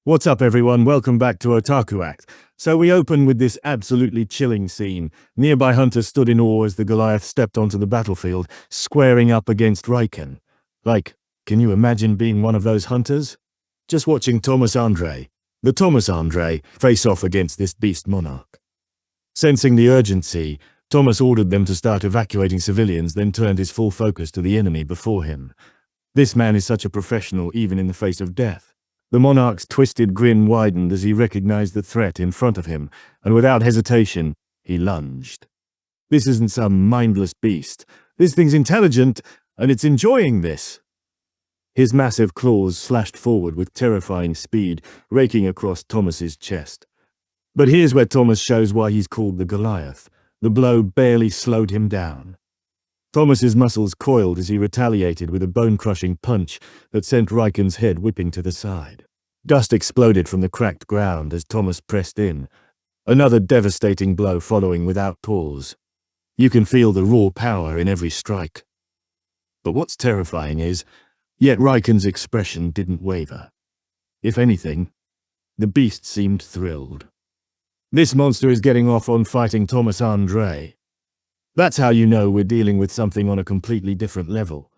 What's up everyone, welcome back to Otakuact. So we open with this absolutely chilling scene. Nearby hunters stood in awe as the Goliath stepped onto the battlefield, squaring up against Raiken. Like, can you imagine being one of those hunters? Just watching the Thomas Andre, face off against this Beast Monarch. Sensing the urgency, Thomas ordered them to start evacuating civilians, then turned his full focus to the enemy before him. This man is such a professional even in the face of death. The monarch's twisted grin widened as he recognized the threat in front of him, and without hesitation, he lunged. This isn't some mindless beast. This thing's intelligent, and it's enjoying this. His massive claws slashed forward with terrifying speed, raking across Thomas's chest. But here's where Thomas shows why he's called the Goliath. The blow barely slowed him down. Thomas's muscles coiled as he retaliated with a bone-crushing punch that sent Raiken's head whipping to the side. Dust exploded from the cracked ground as Thomas pressed in, another devastating blow following without pause. You can feel the raw power in every strike. But what's terrifying is, yet Raiken's expression didn't waver. If anything, the beast seemed thrilled. This monster is getting off on fighting Thomas Andre. That's how you know we're dealing with something on a completely different level.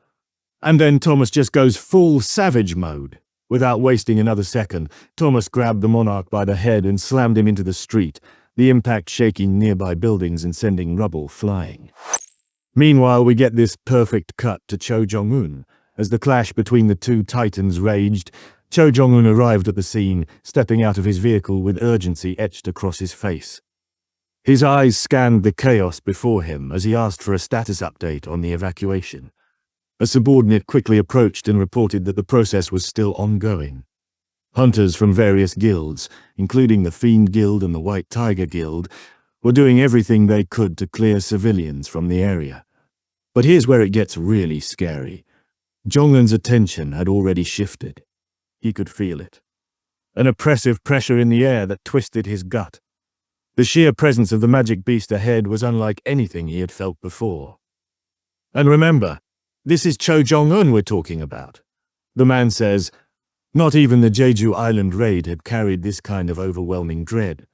And then Thomas just goes full savage mode. Without wasting another second, Thomas grabbed the monarch by the head and slammed him into the street, the impact shaking nearby buildings and sending rubble flying. Meanwhile, we get this perfect cut to Cho Jong-un. As the clash between the two titans raged, Cho Jong-un arrived at the scene, stepping out of his vehicle with urgency etched across his face. His eyes scanned the chaos before him as he asked for a status update on the evacuation. A subordinate quickly approached and reported that the process was still ongoing. Hunters from various guilds, including the Fiend Guild and the White Tiger Guild, were doing everything they could to clear civilians from the area. But here's where it gets really scary. Jong-un's attention had already shifted. He could feel it. An oppressive pressure in the air that twisted his gut. The sheer presence of the magic beast ahead was unlike anything he had felt before. And remember, this is Cho Jong-un we're talking about. The man says, not even the Jeju Island raid had carried this kind of overwhelming dread.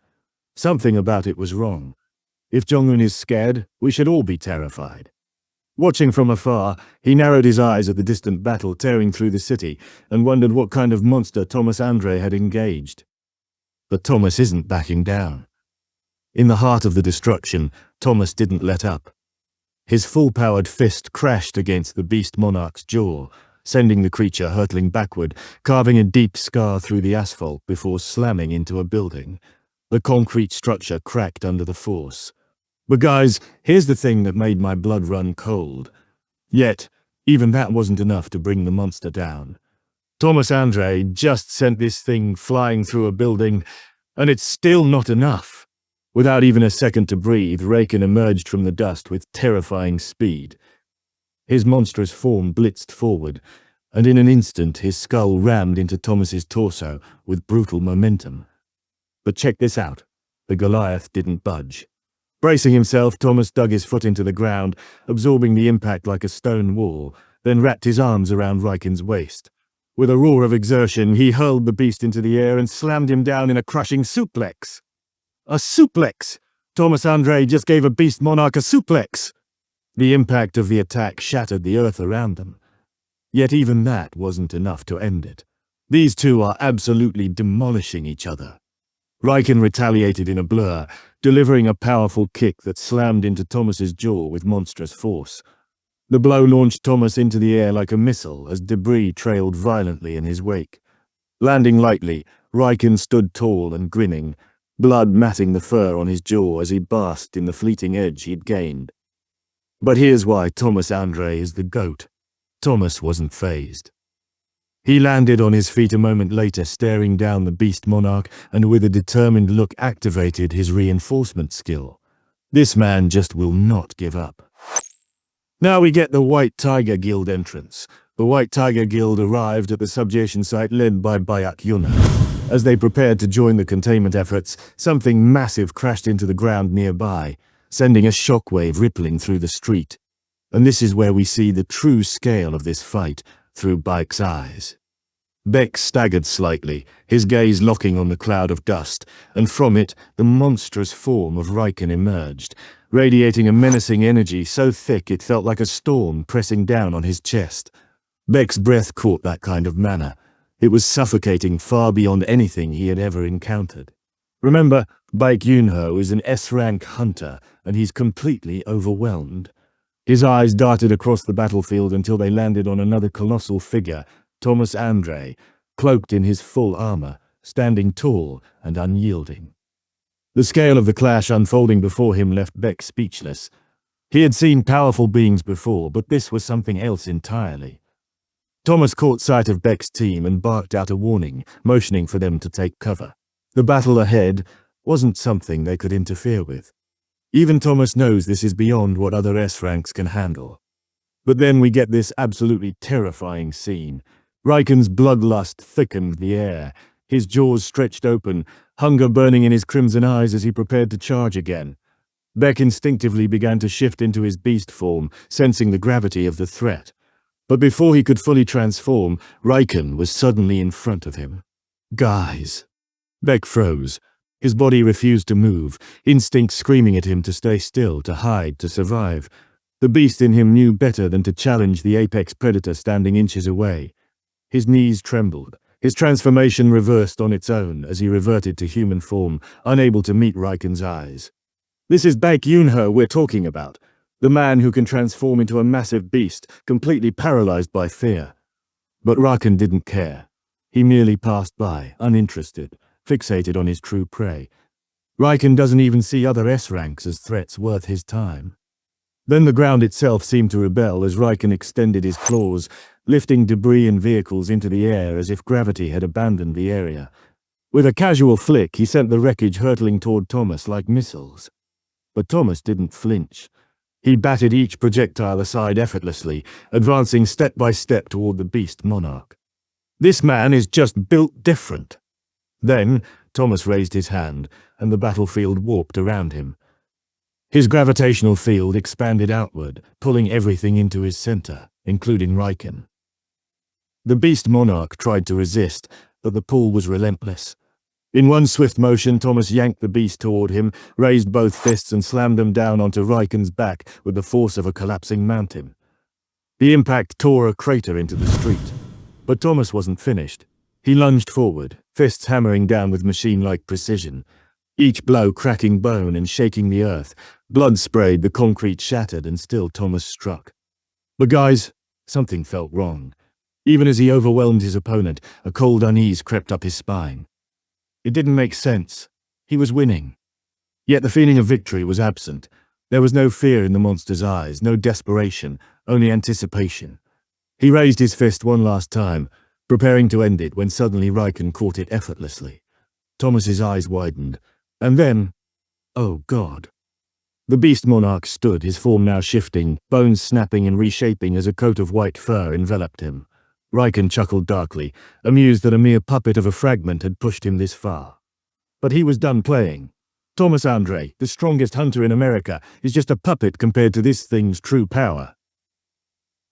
Something about it was wrong. If Jong-un is scared, we should all be terrified. Watching from afar, he narrowed his eyes at the distant battle tearing through the city and wondered what kind of monster Thomas Andre had engaged. But Thomas isn't backing down. In the heart of the destruction, Thomas didn't let up. His full-powered fist crashed against the Beast Monarch's jaw, sending the creature hurtling backward, carving a deep scar through the asphalt before slamming into a building. The concrete structure cracked under the force. But guys, here's the thing that made my blood run cold. Yet, even that wasn't enough to bring the monster down. Thomas Andre just sent this thing flying through a building, and it's still not enough. Without even a second to breathe, Raiken emerged from the dust with terrifying speed. His monstrous form blitzed forward, and in an instant his skull rammed into Thomas's torso with brutal momentum. But check this out. The Goliath didn't budge. Bracing himself, Thomas dug his foot into the ground, absorbing the impact like a stone wall, then wrapped his arms around Raiken's waist. With a roar of exertion, he hurled the beast into the air and slammed him down in a crushing suplex. A suplex! Thomas Andre just gave a Beast Monarch a suplex! The impact of the attack shattered the earth around them. Yet even that wasn't enough to end it. These two are absolutely demolishing each other. Raiken retaliated in a blur, delivering a powerful kick that slammed into Thomas's jaw with monstrous force. The blow launched Thomas into the air like a missile as debris trailed violently in his wake. Landing lightly, Raiken stood tall and grinning, blood matting the fur on his jaw as he basked in the fleeting edge he'd gained. But here's why Thomas Andre is the GOAT. Thomas wasn't fazed. He landed on his feet a moment later, staring down the Beast Monarch, and with a determined look activated his reinforcement skill. This man just will not give up. Now we get the White Tiger Guild entrance. The White Tiger Guild arrived at the subjugation site led by Bayak Yuna. As they prepared to join the containment efforts, something massive crashed into the ground nearby, sending a shockwave rippling through the street. And this is where we see the true scale of this fight through Bayak's eyes. Beck staggered slightly, his gaze locking on the cloud of dust, and from it the monstrous form of Raiken emerged, radiating a menacing energy so thick it felt like a storm pressing down on his chest. Beck's breath caught that kind of manner. It was suffocating far beyond anything he had ever encountered. Remember, Baek Yunho is an S-rank hunter, and he's completely overwhelmed. His eyes darted across the battlefield until they landed on another colossal figure, Thomas Andre, cloaked in his full armor, standing tall and unyielding. The scale of the clash unfolding before him left Beck speechless. He had seen powerful beings before, but this was something else entirely. Thomas caught sight of Beck's team and barked out a warning, motioning for them to take cover. The battle ahead wasn't something they could interfere with. Even Thomas knows this is beyond what other S-ranks can handle. But then we get this absolutely terrifying scene. Raiken's bloodlust thickened the air, his jaws stretched open, hunger burning in his crimson eyes as he prepared to charge again. Beck instinctively began to shift into his beast form, sensing the gravity of the threat. But before he could fully transform, Raiken was suddenly in front of him. Guys! Beck froze. His body refused to move, instinct screaming at him to stay still, to hide, to survive. The beast in him knew better than to challenge the apex predator standing inches away. His knees trembled. His transformation reversed on its own as he reverted to human form, unable to meet Raiken's eyes. This is Baek Yunho we're talking about, the man who can transform into a massive beast, completely paralyzed by fear. But Raiken didn't care. He merely passed by, uninterested, fixated on his true prey. Raiken doesn't even see other S-ranks as threats worth his time. Then the ground itself seemed to rebel as Raiken extended his claws, lifting debris and vehicles into the air as if gravity had abandoned the area. With a casual flick, he sent the wreckage hurtling toward Thomas like missiles. But Thomas didn't flinch. He batted each projectile aside effortlessly, advancing step by step toward the Beast Monarch. This man is just built different. Then, Thomas raised his hand, and the battlefield warped around him. His gravitational field expanded outward, pulling everything into his center, including Raiken. The Beast Monarch tried to resist, but the pull was relentless. In one swift motion, Thomas yanked the beast toward him, raised both fists and slammed them down onto Raiken's back with the force of a collapsing mountain. The impact tore a crater into the street. But Thomas wasn't finished. He lunged forward, fists hammering down with machine-like precision. Each blow cracking bone and shaking the earth. Blood sprayed, the concrete shattered, and still Thomas struck. But guys, something felt wrong. Even as he overwhelmed his opponent, a cold unease crept up his spine. It didn't make sense. He was winning. Yet the feeling of victory was absent. There was no fear in the monster's eyes, no desperation, only anticipation. He raised his fist one last time, preparing to end it when suddenly Raiken caught it effortlessly. Thomas's eyes widened. And then, oh God. The Beast Monarch stood, his form now shifting, bones snapping and reshaping as a coat of white fur enveloped him. Raiken chuckled darkly, amused that a mere puppet of a fragment had pushed him this far. But he was done playing. Thomas Andre, the strongest hunter in America, is just a puppet compared to this thing's true power.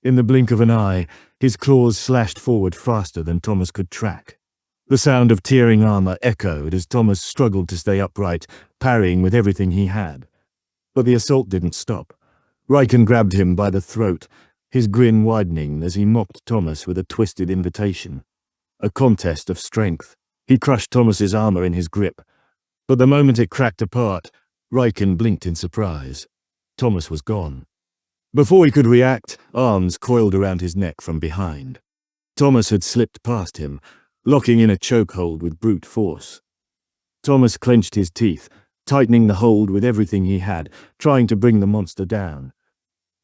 In the blink of an eye, his claws slashed forward faster than Thomas could track. The sound of tearing armor echoed as Thomas struggled to stay upright, parrying with everything he had. But the assault didn't stop. Raiken grabbed him by the throat, his grin widening as he mocked Thomas with a twisted invitation. A contest of strength. He crushed Thomas's armor in his grip. But the moment it cracked apart, Raiken blinked in surprise. Thomas was gone. Before he could react, arms coiled around his neck from behind. Thomas had slipped past him, locking in a chokehold with brute force. Thomas clenched his teeth, tightening the hold with everything he had, trying to bring the monster down.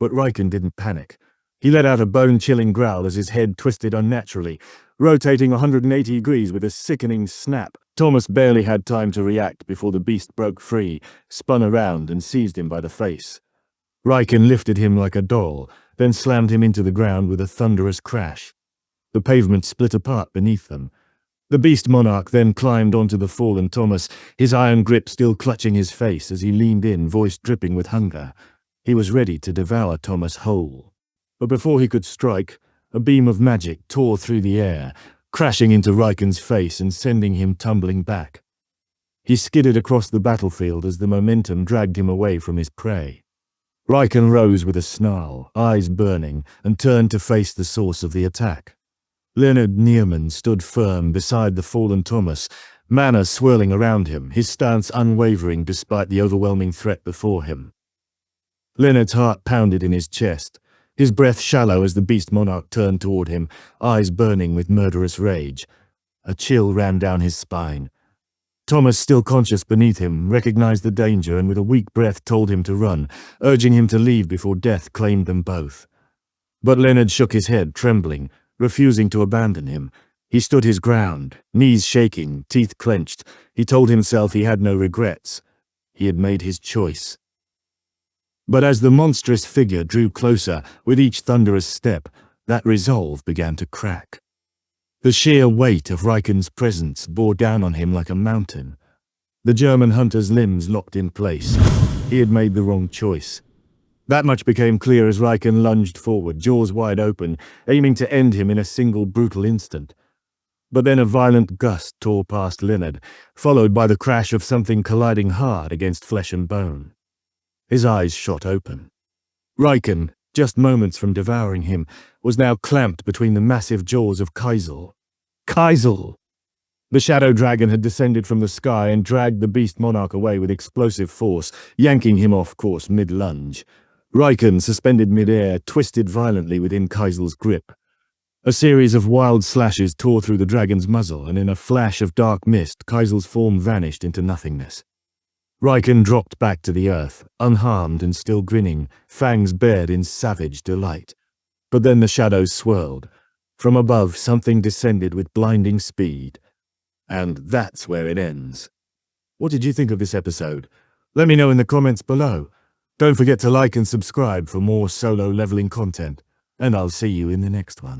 But Raiken didn't panic. He let out a bone-chilling growl as his head twisted unnaturally, rotating 180 degrees with a sickening snap. Thomas barely had time to react before the beast broke free, spun around and seized him by the face. Raiken lifted him like a doll, then slammed him into the ground with a thunderous crash. The pavement split apart beneath them. The Beast Monarch then climbed onto the fallen Thomas, his iron grip still clutching his face as he leaned in, voice dripping with hunger. He was ready to devour Thomas whole. But before he could strike, a beam of magic tore through the air, crashing into Raiken's face and sending him tumbling back. He skidded across the battlefield as the momentum dragged him away from his prey. Raiken rose with a snarl, eyes burning, and turned to face the source of the attack. Leonard Nierman stood firm beside the fallen Thomas, mana swirling around him, his stance unwavering despite the overwhelming threat before him. Leonard's heart pounded in his chest, his breath shallow as the Beast Monarch turned toward him, eyes burning with murderous rage. A chill ran down his spine. Thomas, still conscious beneath him, recognized the danger and with a weak breath told him to run, urging him to leave before death claimed them both. But Leonard shook his head, trembling, refusing to abandon him. He stood his ground, knees shaking, teeth clenched. He told himself he had no regrets. He had made his choice. But as the monstrous figure drew closer, with each thunderous step, that resolve began to crack. The sheer weight of Raiken's presence bore down on him like a mountain. The German hunter's limbs locked in place. He had made the wrong choice. That much became clear as Raiken lunged forward, jaws wide open, aiming to end him in a single brutal instant. But then a violent gust tore past Leonard, followed by the crash of something colliding hard against flesh and bone. His eyes shot open. Raiken, just moments from devouring him, was now clamped between the massive jaws of Kaisel. Kaisel! The shadow dragon had descended from the sky and dragged the Beast Monarch away with explosive force, yanking him off course mid-lunge. Raiken, suspended mid-air, twisted violently within Kaisel's grip. A series of wild slashes tore through the dragon's muzzle, and in a flash of dark mist, Kaisel's form vanished into nothingness. Raiken dropped back to the earth, unharmed and still grinning, fangs bared in savage delight. But then the shadows swirled. From above, something descended with blinding speed. And that's where it ends. What did you think of this episode? Let me know in the comments below. Don't forget to like and subscribe for more solo leveling content, and I'll see you in the next one.